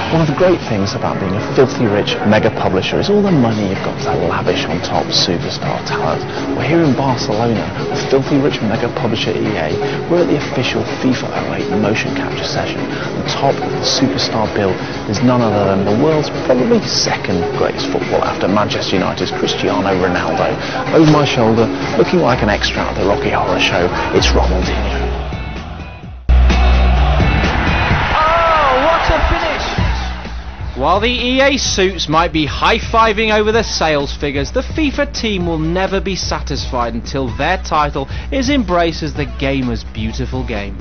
One of the great things about being a filthy rich mega publisher is all the money you've got to lavish on top superstar talent. We're here in Barcelona with filthy rich mega publisher EA. We're at the official FIFA 08 motion capture session. On top of the superstar bill is none other than the world's probably second greatest footballer after Manchester United's Cristiano Ronaldo. Over my shoulder, looking like an extra at the Rocky Horror Show, it's Ronaldinho. While the EA suits might be high-fiving over the sales figures, the FIFA team will never be satisfied until their title is embraced as the gamer's beautiful game.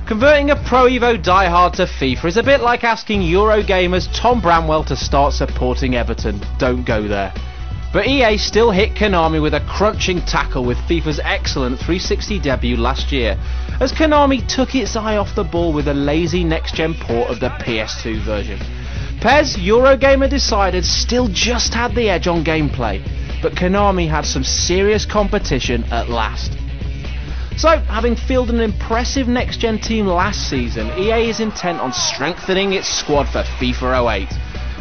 Converting a Pro Evo diehard to FIFA is a bit like asking Eurogamer's Tom Bramwell to start supporting Everton. Don't go there. But EA still hit Konami with a crunching tackle with FIFA's excellent 360 debut last year, as Konami took its eye off the ball with a lazy next-gen port of the PS2 version. PES, Eurogamer decided, still just had the edge on gameplay, but Konami had some serious competition at last. So, having fielded an impressive next-gen team last season, EA is intent on strengthening its squad for FIFA 08,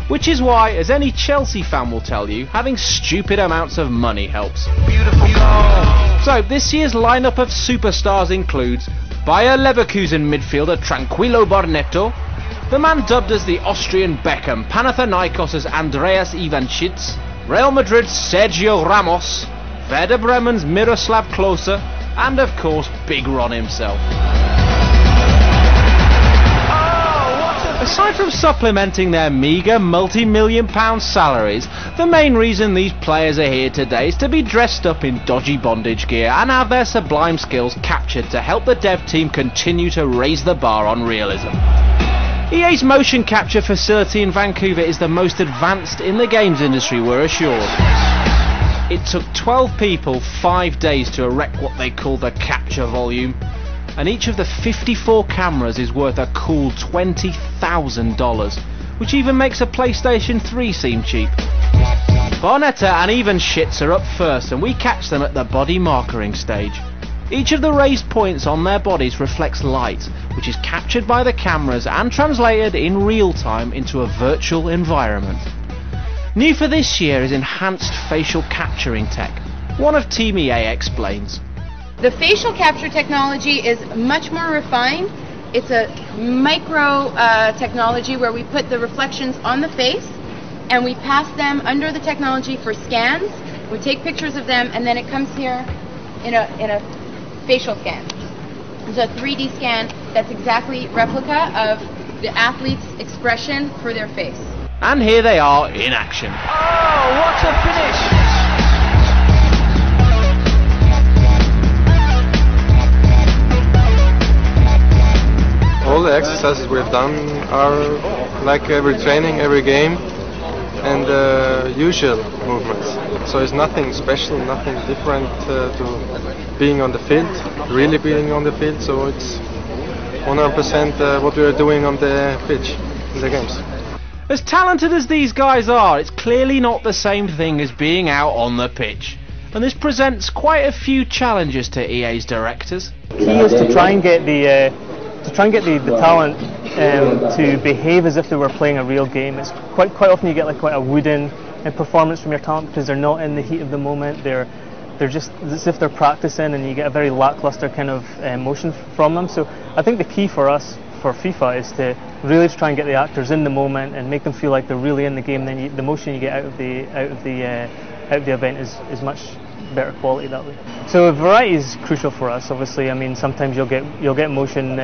which is why, as any Chelsea fan will tell you, having stupid amounts of money helps. Beautiful goal! So, this year's lineup of superstars includes Bayer Leverkusen midfielder Tranquillo Barnetto, the man dubbed as the Austrian Beckham, Panathinaikos' Andreas Ivanschitz, Real Madrid's Sergio Ramos, Werder Bremen's Miroslav Klose, and of course Big Ron himself. Aside from supplementing their meagre multi-million pound salaries, the main reason these players are here today is to be dressed up in dodgy bondage gear and have their sublime skills captured to help the dev team continue to raise the bar on realism. EA's motion capture facility in Vancouver is the most advanced in the games industry, we're assured. It took 12 people 5 days to erect what they call the capture volume, and each of the 54 cameras is worth a cool $20,000, which even makes a PlayStation 3 seem cheap. Barnetta and Ivanschitz are up first, and we catch them at the body markering stage. Each of the raised points on their bodies reflects light, which is captured by the cameras and translated in real time into a virtual environment. New for this year is enhanced facial capturing tech. One of Team EA explains. The facial capture technology is much more refined. It's a micro technology where we put the reflections on the face and we pass them under the technology for scans. We take pictures of them and then it comes here in a facial scan. It's a 3D scan that's exactly replica of the athlete's expression for their face. And here they are in action. Oh, what a finish! All the exercises we've done are like every training, every game, and usual movements. So it's nothing special, nothing different to being on the field, really being on the field. So it's 100% what we are doing on the pitch in the games. As talented as these guys are, it's clearly not the same thing as being out on the pitch. And this presents quite a few challenges to EA's directors. The key is to try and get the talent to behave as if they were playing a real game. It's quite often you get like quite a wooden performance from your talent because they're not in the heat of the moment. They're just as if they're practicing, and you get a very lackluster kind of motion from them. So I think the key for us for FIFA is to really try and get the actors in the moment and make them feel like they're really in the game. Then the motion you get out of the event is much better quality that way. So variety is crucial for us. Obviously, I mean, sometimes you'll get motion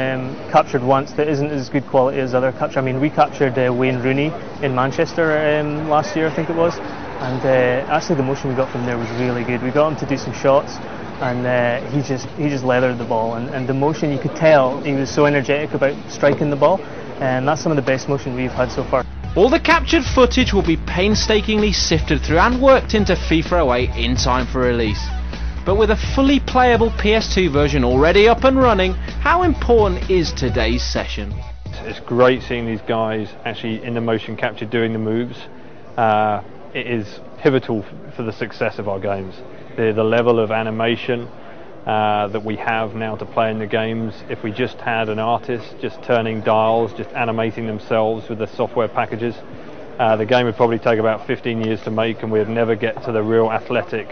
captured once that isn't as good quality as other capture. I mean, we captured Wayne Rooney in Manchester last year, I think it was, and actually the motion we got from there was really good. We got him to do some shots, and he just leathered the ball, and the motion, you could tell he was so energetic about striking the ball, and that's some of the best motion we've had so far. All the captured footage will be painstakingly sifted through and worked into FIFA 08 in time for release. But with a fully playable PS2 version already up and running, how important is today's session? It's great seeing these guys actually in the motion capture doing the moves. It is pivotal for the success of our games. The level of animation, that we have now to play in the games. If we just had an artist just turning dials, just animating themselves with the software packages, the game would probably take about 15 years to make, and we'd never get to the real athletic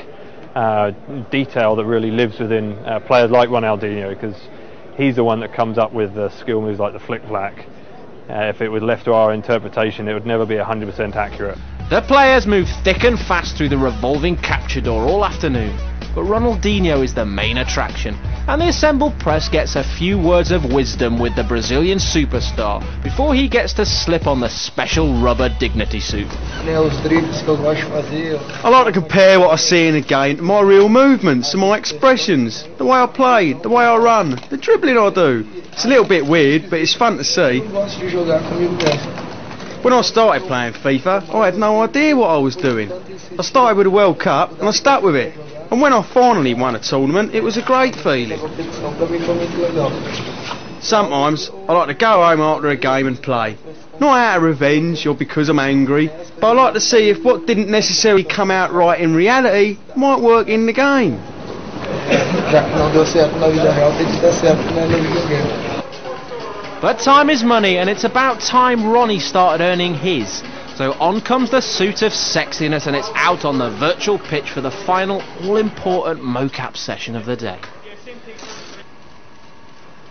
detail that really lives within players like Ronaldinho, because he's the one that comes up with the skill moves like the flick-flack. If it was left to our interpretation, it would never be 100% accurate. The players move thick and fast through the revolving capture door all afternoon, but Ronaldinho is the main attraction, and the assembled press gets a few words of wisdom with the Brazilian superstar before he gets to slip on the special rubber dignity suit. I like to compare what I see in a game to my real movements and my expressions, the way I play, the way I run, the dribbling I do. It's a little bit weird, but it's fun to see. When I started playing FIFA, I had no idea what I was doing. I started with the World Cup and I stuck with it. And when I finally won a tournament, it was a great feeling. Sometimes I like to go home after a game and play. Not out of revenge or because I'm angry, but I like to see if what didn't necessarily come out right in reality might work in the game. But time is money, and it's about time Ronnie started earning his. So on comes the suit of sexiness, and it's out on the virtual pitch for the final all-important mocap session of the day.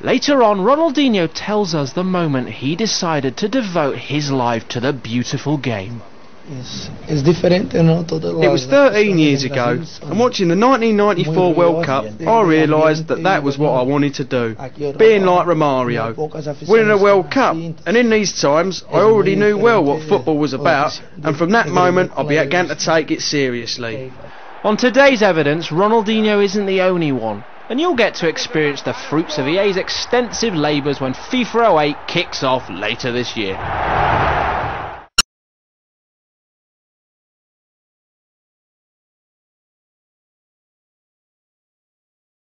Later on, Ronaldinho tells us the moment he decided to devote his life to the beautiful game. It was 13 years ago, and watching the 1994 World Cup, I realised that that was what I wanted to do, being like Romario, winning a World Cup. And in these times, I already knew well what football was about, and from that moment I began to take it seriously. On today's evidence, Ronaldinho isn't the only one, and you'll get to experience the fruits of EA's extensive labours when FIFA 08 kicks off later this year.